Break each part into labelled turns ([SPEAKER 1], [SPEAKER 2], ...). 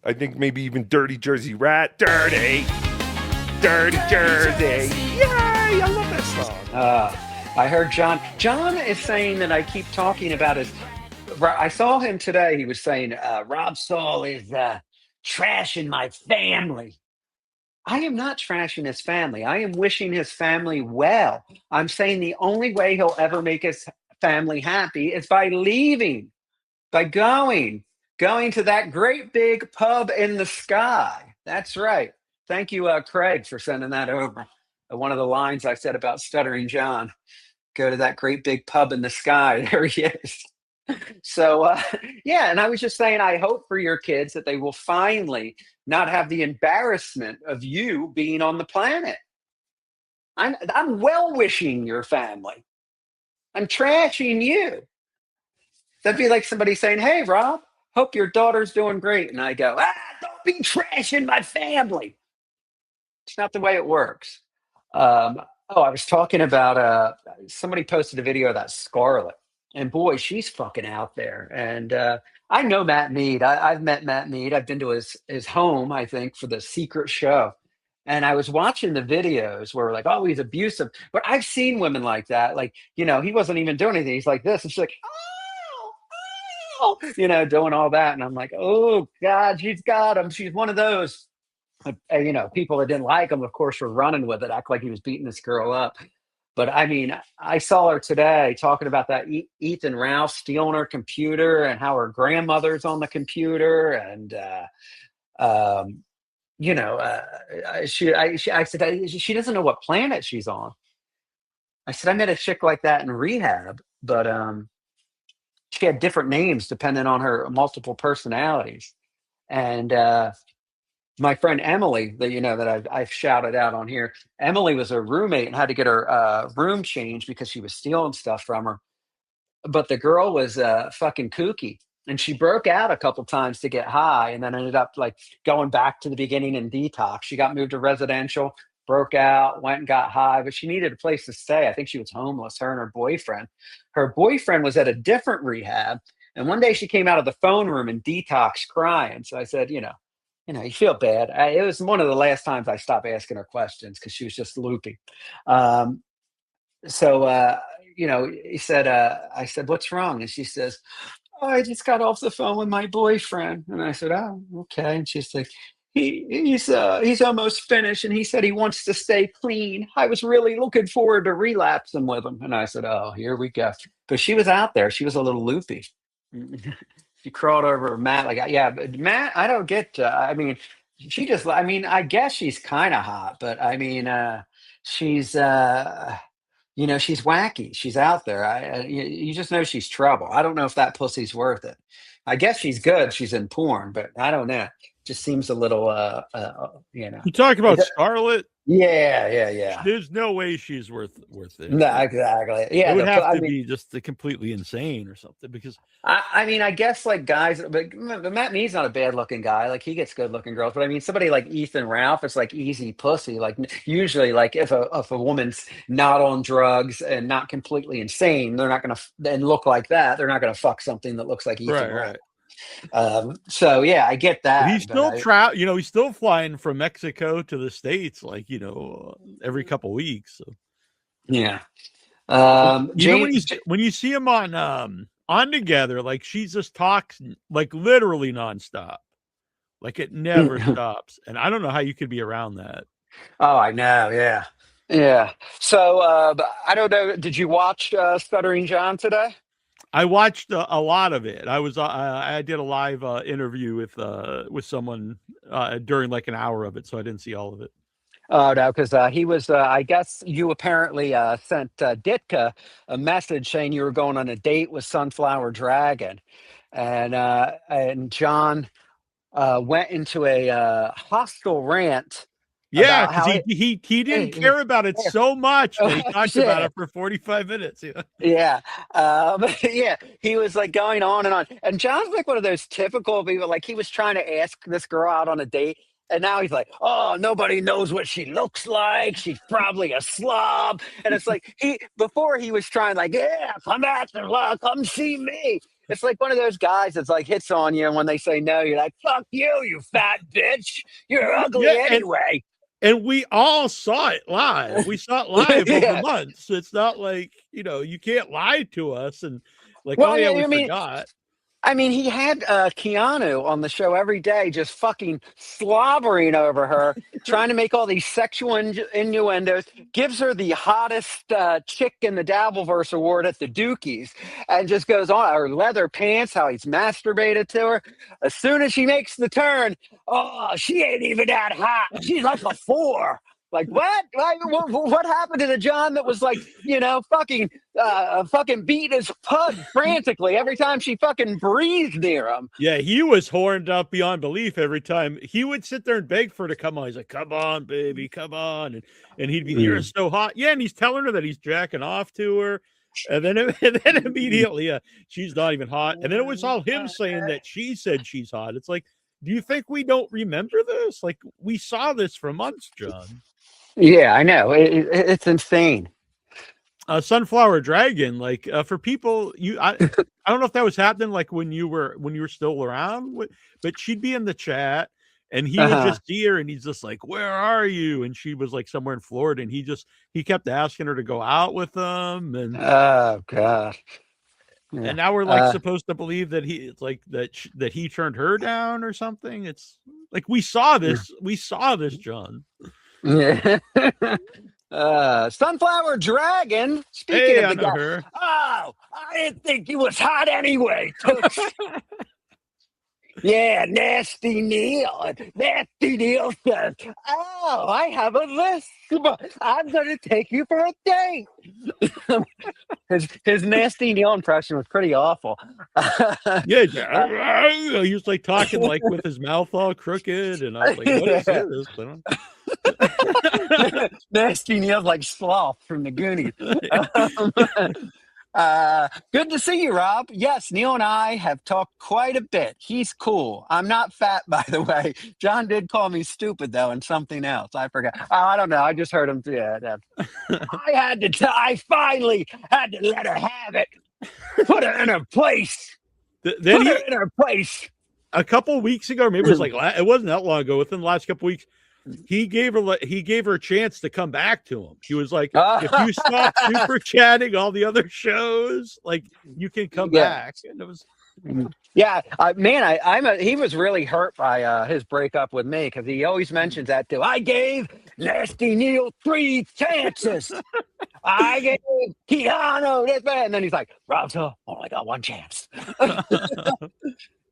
[SPEAKER 1] I think maybe even Dirty Jersey Rat. Dirty Jersey. Yay! I love that song.
[SPEAKER 2] I heard John. John is saying that I keep talking about his. I saw him today. He was saying Rob Saul is trashing my family. I am not trashing his family. I am wishing his family well. I'm saying the only way he'll ever make his family happy is by leaving, by going to that great big pub in the sky. That's right. Thank you, Craig, for sending that over. One of the lines I said about Stuttering John. Go to that great big pub in the sky. There he is. So, yeah, and I was just saying, I hope for your kids that they will finally not have the embarrassment of you being on the planet. I'm well wishing your family. I'm trashing you. That'd be like somebody saying, "Hey, Rob, hope your daughter's doing great," and I go, don't be trashing my family. It's not the way it works. I was talking about somebody posted a video of that Scarlet, and boy, she's fucking out there. And I know Matt Mead. I've met Matt Mead. I've been to his home, I think, for the secret show. And I was watching the videos where like, oh, he's abusive. But I've seen women like that. Like, you know, he wasn't even doing anything. He's like this. And she's like, oh, doing all that. And I'm like, oh, God, she's got him. She's one of those. People that didn't like him, of course, were running with it, act like he was beating this girl up. But I mean, I saw her today talking about that Ethan Ralph stealing her computer and how her grandmother's on the computer. And, I said, she doesn't know what planet she's on. I said, I met a chick like that in rehab, but she had different names depending on her multiple personalities. And, my friend Emily, that I've shouted out on here, Emily was a roommate and had to get her room changed because she was stealing stuff from her. But the girl was fucking kooky, and she broke out a couple times to get high, and then ended up like going back to the beginning in detox. She got moved to residential, broke out, went and got high, but she needed a place to stay. I think she was homeless. Her and her boyfriend. Her boyfriend was at a different rehab, and one day she came out of the phone room in detox crying. So I said, you feel bad. It was one of the last times I stopped asking her questions because she was just loopy. He said, I said, what's wrong? And she says, oh, I just got off the phone with my boyfriend. And I said, oh, okay. And she's like, he's almost finished. And he said he wants to stay clean. I was really looking forward to relapsing with him. And I said, oh, here we go. Because she was out there. She was a little loopy. She crawled over Matt like, yeah, but Matt, I don't get, I guess she's kind of hot, but I mean, she's, she's wacky. She's out there. You just know she's trouble. I don't know if that pussy's worth it. I guess she's good. She's in porn, but I don't know. Just seems a little,
[SPEAKER 3] You talk about Scarlet?
[SPEAKER 2] Yeah.
[SPEAKER 3] There's no way she's worth it.
[SPEAKER 2] No, exactly. Yeah,
[SPEAKER 3] it would have to be just completely insane or something. Because
[SPEAKER 2] I guess like guys, but Matt Mead's not a bad looking guy. Like he gets good looking girls, but I mean somebody like Ethan Ralph, it's like easy pussy. Like usually, like if a woman's not on drugs and not completely insane, they're not gonna and look like that. They're not gonna fuck something that looks like Ethan Ralph.
[SPEAKER 3] Right.
[SPEAKER 2] So yeah, I get that.
[SPEAKER 3] He's still he's still flying from Mexico to the States, like, every couple weeks. So.
[SPEAKER 2] Yeah.
[SPEAKER 3] When you see him on Together, like she just talks like literally nonstop. Like it never stops. And I don't know how you could be around that.
[SPEAKER 2] Oh, I know. Yeah. Yeah. So I don't know. Did you watch Stuttering John today?
[SPEAKER 3] I watched a lot of it. I did a live interview with someone during like an hour of it, so I didn't see all of it.
[SPEAKER 2] Oh no, because he was. I guess you apparently sent Ditka a message saying you were going on a date with Sunflower Dragon, and John went into a hostile rant.
[SPEAKER 3] Yeah, because he didn't care about it so much that he talked about it for 45 minutes.
[SPEAKER 2] Yeah. Yeah. He was like going on. And John's like one of those typical people, like he was trying to ask this girl out on a date. And now he's like, oh, nobody knows what she looks like. She's probably a slob. And it's like before he was trying like, yeah, come see me. it's like one of those guys that's like hits on you, and when they say no, you're like, "Fuck you, you fat bitch! You're ugly anyway."
[SPEAKER 3] And we all saw it live. We saw it live
[SPEAKER 2] Yeah.
[SPEAKER 3] over months. It's not like, you know, you can't lie to us and like,
[SPEAKER 2] Well,
[SPEAKER 3] oh yeah, we
[SPEAKER 2] I mean,
[SPEAKER 3] forgot.
[SPEAKER 2] I mean, he had Keanu on the show every day, just fucking slobbering over her, trying to make all these sexual innuendos. Gives her the hottest chick in the Dabbleverse award at the Dookies, and just goes on her leather pants, how he's masturbated to her. As soon as she makes the turn, oh, she ain't even that hot. She's like a 4. Like what? Like, what happened to the John that was like, you know, fucking beating his pud frantically every time she fucking breathed near him?
[SPEAKER 3] Yeah, he was horned up beyond belief every time. He would sit there and beg for her to come on. He's like, "Come on, baby, come on," and he'd be, "You're so hot." Yeah, and he's telling her that he's jacking off to her, and then immediately, she's not even hot. And then it was all him saying that she said she's hot. It's like, do you think we don't remember this? Like, we saw this for months, John.
[SPEAKER 2] Yeah, I know. It's insane.
[SPEAKER 3] Sunflower Dragon, like for people, I don't know if that was happening like when you were still around, but she'd be in the chat and he would just see her and he's just like, "Where are you?" And she was like somewhere in Florida, and he kept asking her to go out with him. And
[SPEAKER 2] oh god. Yeah.
[SPEAKER 3] And now we're like supposed to believe that that he turned her down or something. It's like we saw this, John.
[SPEAKER 2] Yeah. Sunflower Dragon. Speaking of the guy.
[SPEAKER 3] Her.
[SPEAKER 2] Oh, I didn't think he was hot anyway. Yeah, Nasty Neal. Nasty Neal says, "Oh, I have a list. I'm going to take you for a date." his Nasty Neal impression was pretty awful.
[SPEAKER 3] Yeah, he was like talking like with his mouth all crooked, and I was like, "What is this?"
[SPEAKER 2] Nasty Neal's like Sloth from the Goonies. Good to see you, Rob. Yes, Neal and I have talked quite a bit. He's cool. I'm not fat, by the way. John did call me stupid, though, and something else. I forgot. Oh, I don't know. I just heard him. Yeah. I finally had to let her have it. Put her in her place. Put her in her place.
[SPEAKER 3] A couple weeks ago, maybe it was like, it wasn't that long ago, within the last couple weeks, he gave her a chance to come back to him. He was like, "If you stop super chatting all the other shows, like you can come back." And it was,
[SPEAKER 2] man, he was really hurt by his breakup with me, because he always mentions that too. I gave Nasty Neal 3 chances. I gave Keanu this, and then he's like, "Rob, only got 1 chance."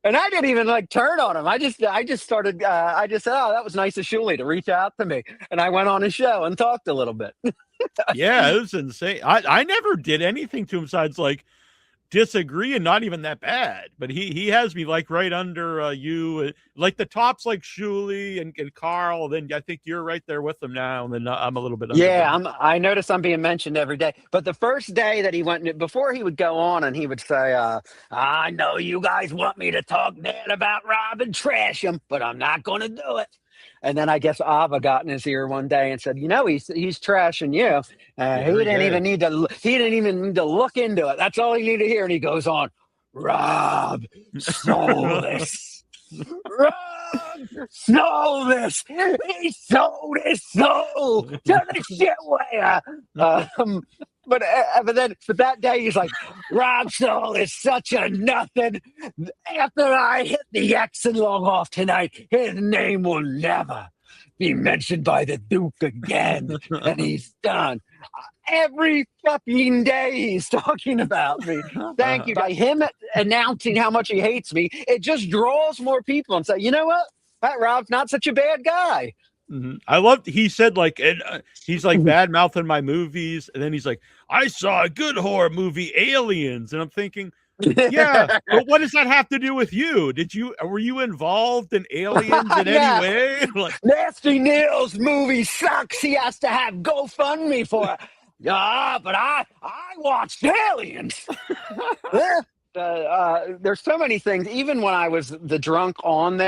[SPEAKER 2] And I didn't even like turn on him. I just started. I just said, "Oh, that was nice of Shuley to reach out to me," and I went on his show and talked a little bit.
[SPEAKER 3] Yeah, it was insane. I never did anything to him besides like disagree, and not even that bad. But he has me like right under you, like the tops, like Shuley and Carl. Then I think you're right there with them now, and then I'm a little bit.
[SPEAKER 2] I notice I'm being mentioned every day. But the first day that he went, before he would go on and he would say, "I know you guys want me to talk bad about Rob and trash him, but I'm not going to do it." And then I guess Ava got in his ear one day and said, "You know, he's trashing you. He didn't even need to look into it. That's all he needed to hear." And he goes on, "Rob stole this. Rob stole this. He sold his soul to the shitware." But that day he's like, "Rob Soul is such a nothing. After I hit the X and log off tonight, his name will never be mentioned by the Duke again." And he's done. Every fucking day he's talking about me. Thank you. By him announcing how much he hates me, it just draws more people and say, "You know what? That Rob's not such a bad guy."
[SPEAKER 3] Mm-hmm. I loved. He said like, he's like bad mouthing my movies, and then he's like, "I saw a good horror movie, Aliens," and I'm thinking, yeah, but what does that have to do with you? Were you involved in Aliens in any way? Like,
[SPEAKER 2] Nasty Neal's movie sucks. He has to have GoFundMe for it. Yeah, but I watched Aliens. There's so many things. Even when I was the drunk on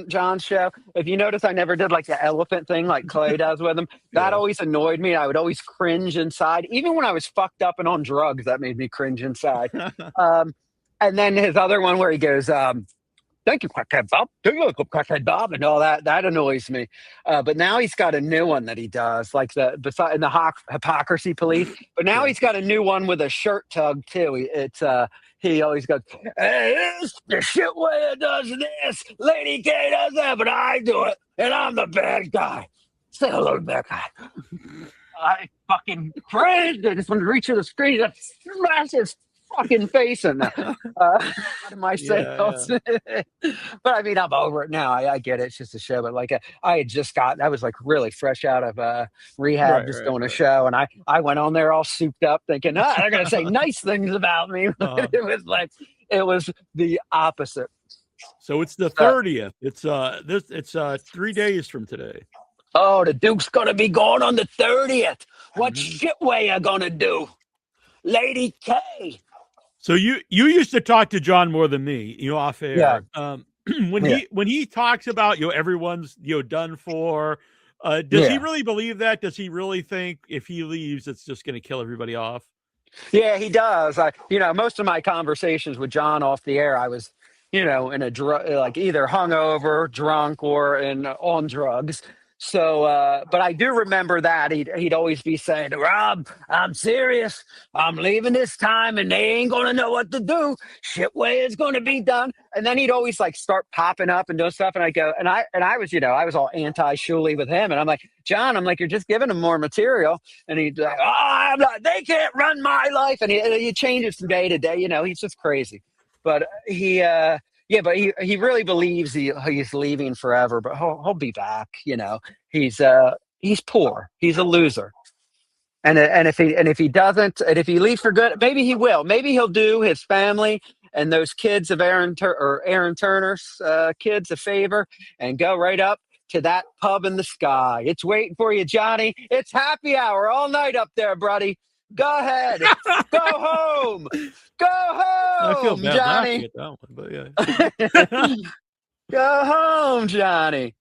[SPEAKER 2] John's show, if you notice, I never did like the elephant thing like Clay does with him. That always annoyed me. I would always cringe inside. Even when I was fucked up and on drugs, that made me cringe inside. And then his other one where he goes, thank you, Crackhead Bob. Thank you, Crackhead Bob, and all that. That annoys me. But now he's got a new one that he does, like beside the hypocrisy police. But now he's got a new one with a shirt tug too. He always goes, hey, this the shit way it does this. Lady K does that, but I do it, and I'm the bad guy. Say hello to that guy. I fucking cringed. I just wanted to reach for the screen and smash his fucking face in that. Out of my sales. Yeah. But I mean, I'm over it now. I get it. It's just a show. But like, I had just I was like really fresh out of rehab, doing a show. And I went on there all souped up thinking, they're going to say nice things about me. It was the opposite.
[SPEAKER 3] So it's the 30th. It's 3 days from today.
[SPEAKER 2] Oh, the Duke's going to be gone on the 30th. What shit way you going to do? Lady K.
[SPEAKER 3] So you used to talk to John more than me, off air.
[SPEAKER 2] Yeah.
[SPEAKER 3] When he talks about everyone's done for, does he really believe that? Does he really think if he leaves, it's just going to kill everybody off?
[SPEAKER 2] Yeah, he does. Most of my conversations with John off the air, I was, in a like either hungover, drunk, or on drugs. So, but I do remember that he'd always be saying, Rob, I'm serious. I'm leaving this time and they ain't going to know what to do. Shit way is going to be done. And then he'd always like start popping up and doing stuff. And I go, and I was, I was all anti-Shuley with him. And I'm like, John, you're just giving him more material. And he'd like, I'm not, they can't run my life. And he changes from day to day. He's just crazy. But yeah, but he really believes he's leaving forever, but he'll be back. He's poor. He's a loser, and if he doesn't, and if he leaves for good, maybe he will. Maybe he'll do his family and those kids of Aaron Turner's kids a favor and go right up to that pub in the sky. It's waiting for you, Johnny. It's happy hour all night up there, buddy. Go ahead. Go home. Go home,
[SPEAKER 3] I feel bad
[SPEAKER 2] Johnny.
[SPEAKER 3] at that one, but yeah.
[SPEAKER 2] Go home, Johnny.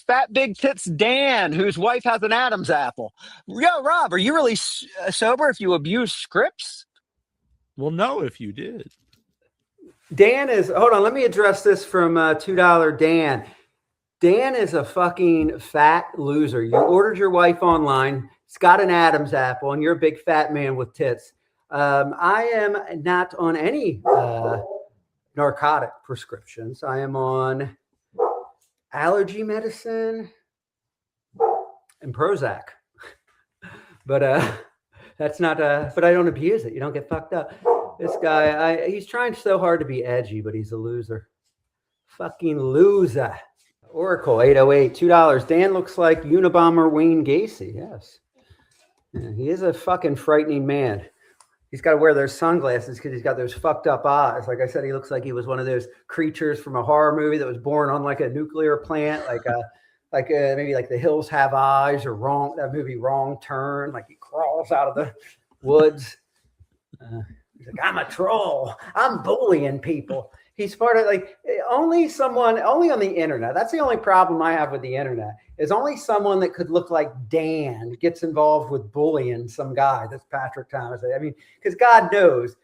[SPEAKER 2] Fat Big Tits Dan, whose wife has an Adam's apple. Yo, Rob, are you really sober if you abuse scripts?
[SPEAKER 3] Well, no, if you did.
[SPEAKER 4] Dan is, hold on, let me address this from $2 Dan. Dan is a fucking fat loser. You ordered your wife online. It's got an Adam's apple, and you're a big fat man with tits. I am not on any narcotic prescriptions. I am on allergy medicine and Prozac. But that's not, but I don't abuse it. You don't get fucked up. This guy, he's trying so hard to be edgy, but he's a loser. Fucking loser. Oracle 808, $2. Dan looks like Unabomber Wayne Gacy. Yes. Yeah, he is a fucking frightening man. He's got to wear those sunglasses because he's got those fucked up eyes. Like I said, he looks like he was one of those creatures from a horror movie that was born on like a nuclear plant, maybe like The Hills Have Eyes or that movie Wrong Turn. Like he crawls out of the woods. He's like, I'm a troll. I'm bullying people. He's part of only on the internet. That's the only problem I have with the internet is only someone that could look like Dan gets involved with bullying some guy. That's Patrick Thomas. I mean, because God knows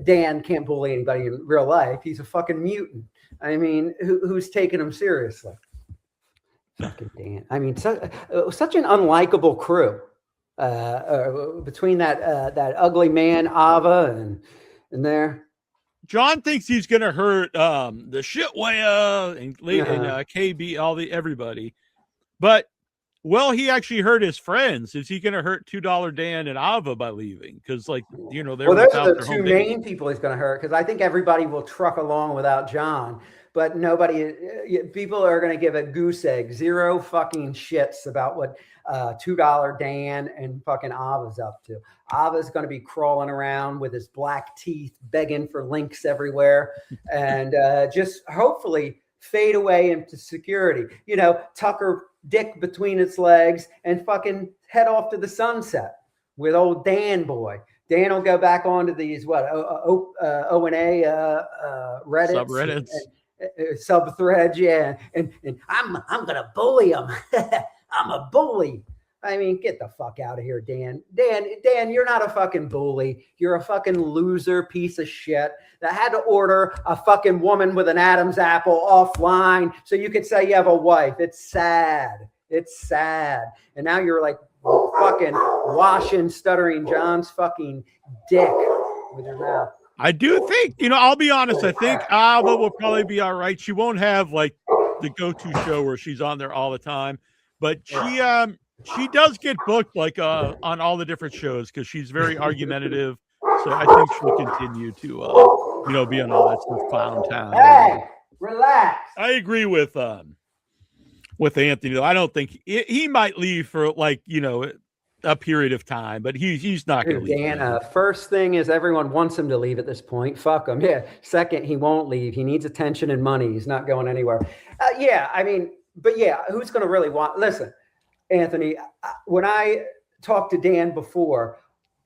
[SPEAKER 4] Dan can't bully anybody in real life. He's a fucking mutant. I mean, who's taking him seriously? Fucking Dan. I mean, such an unlikable crew between that ugly man Ava and there.
[SPEAKER 3] John thinks he's going to hurt the shitwaya and KB, everybody. But he actually hurt his friends. Is he going to hurt $2 Dan and Ava by leaving? Because those
[SPEAKER 4] are the two main people he's going to hurt. Because I think everybody will truck along without John. But people are going to give a goose egg, zero fucking shits about what $2 Dan and fucking Ava's up to. Ava's going to be crawling around with his black teeth, begging for links everywhere, and just hopefully fade away into security. Tucker dick between its legs and fucking head off to the sunset with old Dan boy. Dan will go back onto these O and A Reddits.
[SPEAKER 3] Subreddits.
[SPEAKER 4] Sub threads, yeah, and I'm gonna bully him. I'm a bully. I mean, get the fuck out of here, Dan. Dan, you're not a fucking bully. You're a fucking loser piece of shit that had to order a fucking woman with an Adam's apple offline so you could say you have a wife. It's sad. It's sad. And now you're like fucking washing Stuttering John's fucking dick with your mouth.
[SPEAKER 3] I do think, I'll be honest. I think Alba will probably be all right. She won't have like the go-to show where she's on there all the time, but she does get booked like on all the different shows because she's very argumentative. So I think she'll continue to be on all that stuff. Clown Town.
[SPEAKER 4] Hey, relax.
[SPEAKER 3] I agree with Anthony though. I don't think he might leave for like a period of time, but he's not going to leave.
[SPEAKER 4] Dan, first thing is everyone wants him to leave at this point. Fuck him. Yeah. Second, he won't leave. He needs attention and money. He's not going anywhere. Who's going to really want? Listen, Anthony, when I talked to Dan before,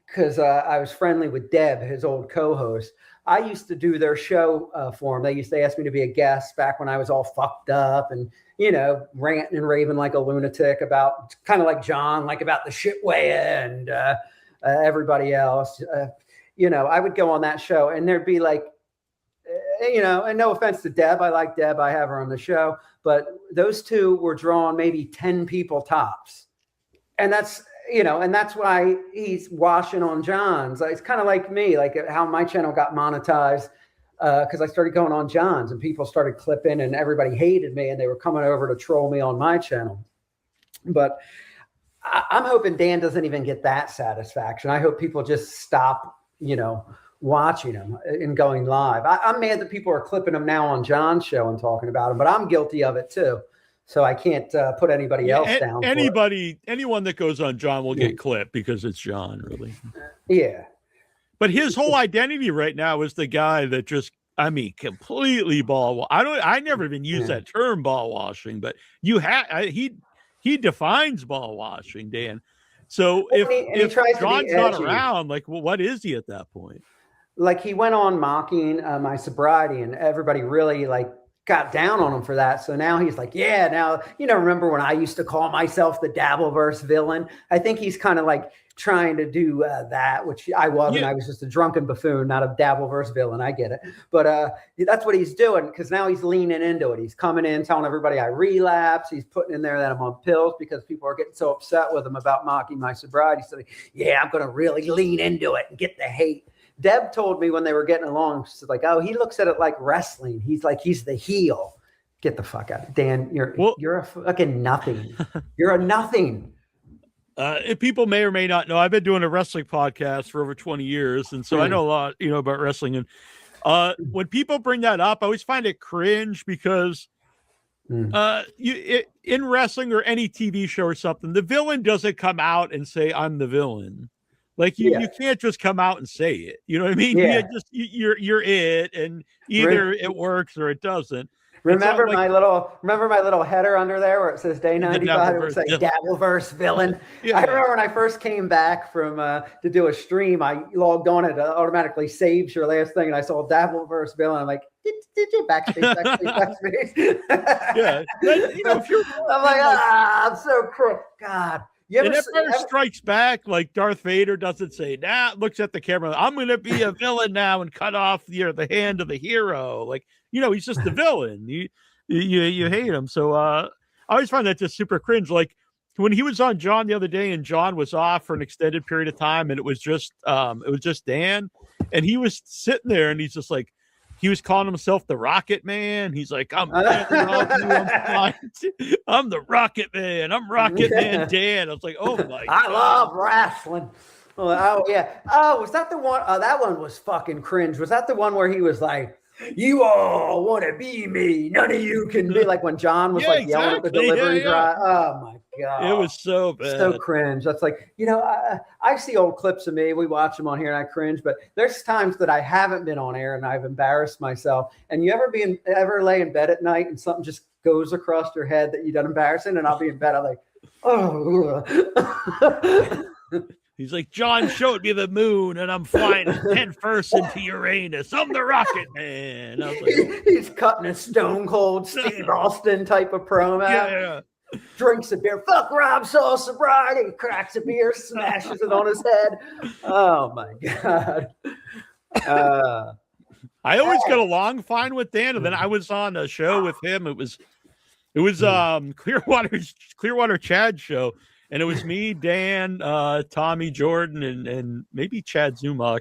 [SPEAKER 4] because I was friendly with Deb, his old co-host, I used to do their show for him. They used to ask me to be a guest back when I was all fucked up and, ranting and raving like a lunatic about kind of like John, like about the shitway and everybody else. I would go on that show and there'd be like, and no offense to Deb. I like Deb. I have her on the show. But those two were drawing maybe 10 people tops. And that's why he's washing on John's. It's kind of like me, like how my channel got monetized because I started going on John's and people started clipping and everybody hated me and they were coming over to troll me on my channel. But I'm hoping Dan doesn't even get that satisfaction. I hope people just stop, watching him and going live. I'm mad that people are clipping him now on John's show and talking about him, but I'm guilty of it too. So I can't put anybody else down.
[SPEAKER 3] Anyone that goes on John will get clipped because it's John, really.
[SPEAKER 4] Yeah.
[SPEAKER 3] But his whole identity right now is the guy that just, completely ball. I never even use that term ball washing, but he defines ball washing, Dan. So if John's not around, like, well, what is he at that point?
[SPEAKER 4] Like he went on mocking my sobriety and everybody really like got down on him for that. So now he's like, yeah, now, remember when I used to call myself the Dabbleverse villain? I think he's kind of like trying to do that, which I wasn't. Yeah. I was just a drunken buffoon, not a Dabbleverse villain. I get it. But that's what he's doing because now he's leaning into it. He's coming in, telling everybody I relapse. He's putting in there that I'm on pills because people are getting so upset with him about mocking my sobriety. So, yeah, I'm going to really lean into it and get the hate. Deb told me when they were getting along, she's like, oh, he looks at it like wrestling. He's the heel. Get the fuck out. Dan, you're a fucking nothing. You're a nothing.
[SPEAKER 3] People may or may not know, I've been doing a wrestling podcast for over 20 years. And so I know a lot, about wrestling. And when people bring that up, I always find it cringe because in wrestling or any TV show or something, the villain doesn't come out and say, I'm the villain. Like you can't just come out and say it. You know what I mean? Yeah. You're it, and either it works or it doesn't.
[SPEAKER 4] Remember my little header under there where it says Day 95? It would say Dabbleverse villain. Yeah. I remember when I first came back from to do a stream, I logged on, it automatically saves your last thing, and I saw Dabbleverse villain. I'm like, did you backspace?
[SPEAKER 3] Yeah, if you're,
[SPEAKER 4] I'm like, I'm so crook. God.
[SPEAKER 3] And Empire Strikes Back, like Darth Vader doesn't say, looks at the camera, I'm going to be a villain now and cut off the hand of the hero. Like, he's just the villain. You hate him. So I always find that just super cringe. Like when he was on John the other day and John was off for an extended period of time and it was just Dan and he was sitting there and he's just like, he was calling himself the Rocket Man. He's like, I'm the Rocket Man. I'm Rocket Man Dan. I was like, oh my God.
[SPEAKER 4] I love wrestling. Oh yeah. Oh, was that the one? That one was fucking cringe. Was that the one where he was like, you all want to be me. None of you can be, like when John was yelling at the delivery drive. Oh my God.
[SPEAKER 3] It was so bad.
[SPEAKER 4] So cringe. That's like, I see old clips of me. We watch them on here and I cringe, but there's times that I haven't been on air and I've embarrassed myself. And you ever lay in bed at night and something just goes across your head that you done embarrassing, and I'll be in bed. I'm like, oh.
[SPEAKER 3] He's like, John showed me the moon and I'm flying head first into Uranus. I'm the Rocket Man. I was like,
[SPEAKER 4] he's cutting a Stone Cold Steve Austin type of promo.
[SPEAKER 3] Yeah.
[SPEAKER 4] drinks a beer. Fuck Rob Saul sobriety. Cracks a beer, smashes it on his head. Oh my God.
[SPEAKER 3] I always got along fine with Dan, and then I was on a show with him. It was Clearwater Chad show, and it was me, Dan, Tommy Jordan, and maybe Chad Zumach.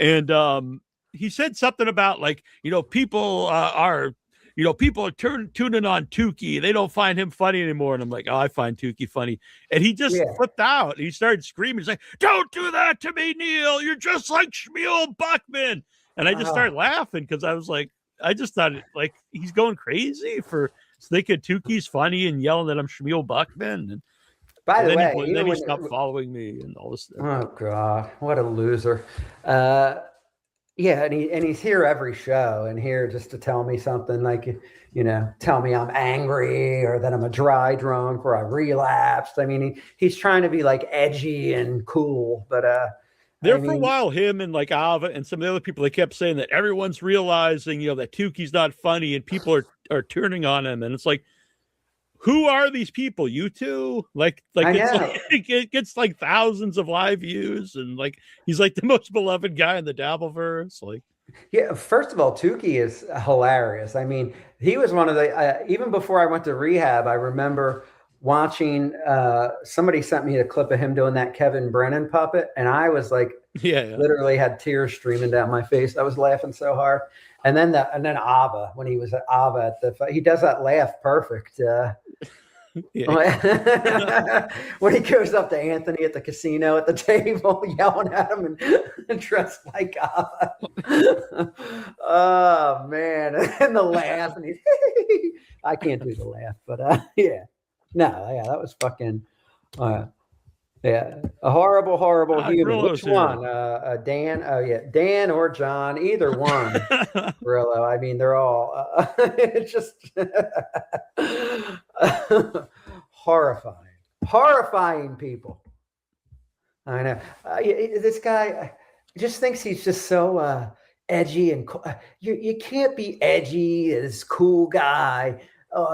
[SPEAKER 3] And he said something about like, people are tuning on Tukey. They don't find him funny anymore. And I'm like, oh, I find Tukey funny. And he just flipped out. He started screaming. He's like, don't do that to me, Neal. You're just like Shmuel Buckman. And I just started laughing because I was like, I just thought like he's going crazy for thinking Tukey's funny and yelling that I'm Shmuel Buckman. And
[SPEAKER 4] by the way,
[SPEAKER 3] then he stopped following me and all this stuff.
[SPEAKER 4] Oh God, what a loser. Yeah, and he's here every show and here just to tell me something like, tell me I'm angry or that I'm a dry drunk or I relapsed. I mean, he's trying to be like edgy and cool, but
[SPEAKER 3] for a while, him and like Ava and some of the other people, they kept saying that everyone's realizing, that Tukey's not funny and people are turning on him. And it's like, who are these people? You two? It gets like thousands of live views, and like he's like the most beloved guy in the Dabbleverse. Like,
[SPEAKER 4] yeah. First of all, Tukey is hilarious. I mean, he was one of the even before I went to rehab. I remember watching. Somebody sent me a clip of him doing that Kevin Brennan puppet, and I was like, literally had tears streaming down my face. I was laughing so hard. And then Ava, when he was at Ava he does that laugh perfect. When he goes up to Anthony at the casino at the table, yelling at him and dressed like Ava. Oh man, and the laugh, and he's I can't do the laugh, but that was fucking. A horrible human. Which one? Dan? Oh yeah, Dan or John, either one. Brillo. I mean, they're all it's just horrifying people. I know. This guy just thinks he's just so edgy and cool. You can't be edgy as cool guy.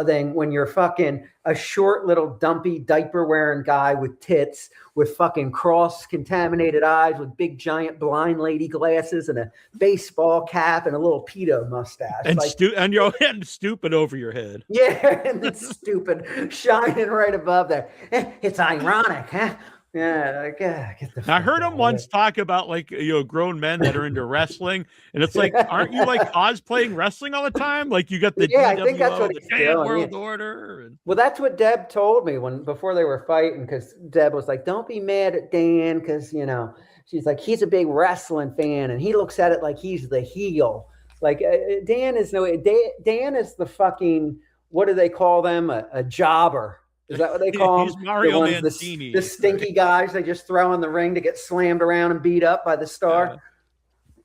[SPEAKER 4] Then when you're fucking a short little dumpy diaper wearing guy with tits, with fucking cross contaminated eyes, with big giant blind lady glasses and a baseball cap and a little pedo mustache,
[SPEAKER 3] and your head stupid over your head.
[SPEAKER 4] Yeah, and it's stupid shining right above there. It's ironic, huh? Yeah, get the.
[SPEAKER 3] I heard him once talk about like grown men that are into wrestling, and it's like, aren't you like cosplaying wrestling all the time? Like you got the
[SPEAKER 4] I think that's what he's doing.
[SPEAKER 3] World Order. And...
[SPEAKER 4] Well, that's what Deb told me before they were fighting, because Deb was like, "Don't be mad at Dan, because she's like he's a big wrestling fan, and he looks at it like he's the heel. Like Dan is Dan is the fucking, what do they call them? A jobber." Is that what they call them?
[SPEAKER 3] Mario Mancini.
[SPEAKER 4] The stinky guys they just throw in the ring to get slammed around and beat up by the star.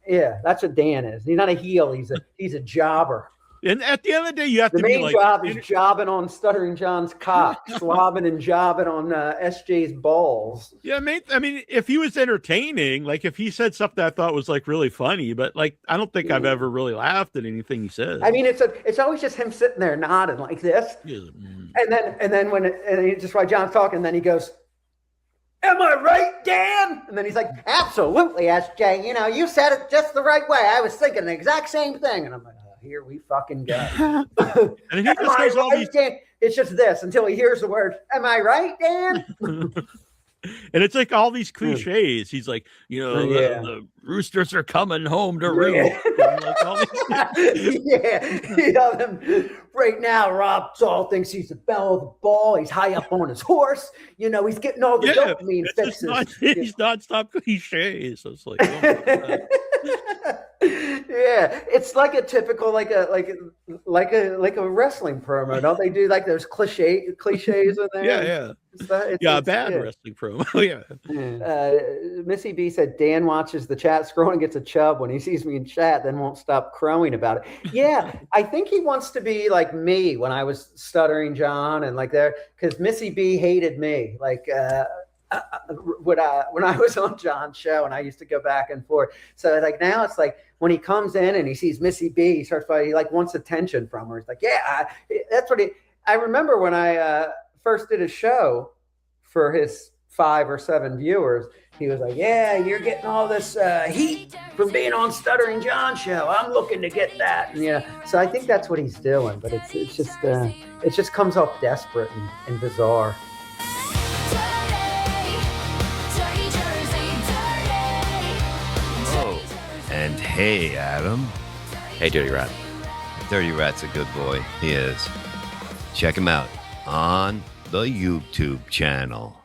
[SPEAKER 4] Yeah, that's what Dan is. He's not a heel. He's a jobber.
[SPEAKER 3] And at the end of the day, you have to be like...
[SPEAKER 4] The main job is jobbing on Stuttering John's cock, slobbing and jobbing on SJ's balls.
[SPEAKER 3] Yeah, mate. I mean, if he was entertaining, like if he said something I thought was like really funny, but like I don't think I've ever really laughed at anything he said.
[SPEAKER 4] I mean, it's always just him sitting there nodding like this, and then when he just while John's talking, and then he goes, "Am I right, Dan?" And then he's like, "Absolutely, SJ. You said it just the right way. I was thinking the exact same thing." And I'm like, here we fucking go.
[SPEAKER 3] And he just goes all these...
[SPEAKER 4] Dan? It's just this until he hears the word, "Am I right, Dan?"
[SPEAKER 3] And it's like all these cliches. He's like, the roosters are coming home to roost.
[SPEAKER 4] Right now, Rob Saul thinks he's the belle of the ball. He's high up on his horse. He's getting all the dopamine fixes.
[SPEAKER 3] He's nonstop cliches. So it's like, oh
[SPEAKER 4] yeah, it's like a typical like a wrestling promo. Don't they do like those cliches in there?
[SPEAKER 3] Yeah, bad wrestling promo.
[SPEAKER 4] Missy B said Dan watches the chat scroll and gets a chub when he sees me in chat, then won't stop crowing about it. Yeah, I think he wants to be like me when I was Stuttering John and like there, because Missy B hated me like when I was on John's show, and I used to go back and forth. So like now it's like when he comes in and he sees Missy B, he starts fighting, he like wants attention from her. He's like, yeah, that's what I remember when I first did a show for his 5 or 7 viewers, he was like, yeah, you're getting all this heat from being on Stuttering John show. I'm looking to get that. And, so I think that's what he's doing, but it's just it just comes off desperate and bizarre.
[SPEAKER 5] Oh, and hey, Adam.
[SPEAKER 6] Hey, Dirty Rat.
[SPEAKER 5] Dirty Rat's a good boy. He is. Check him out on the YouTube channel.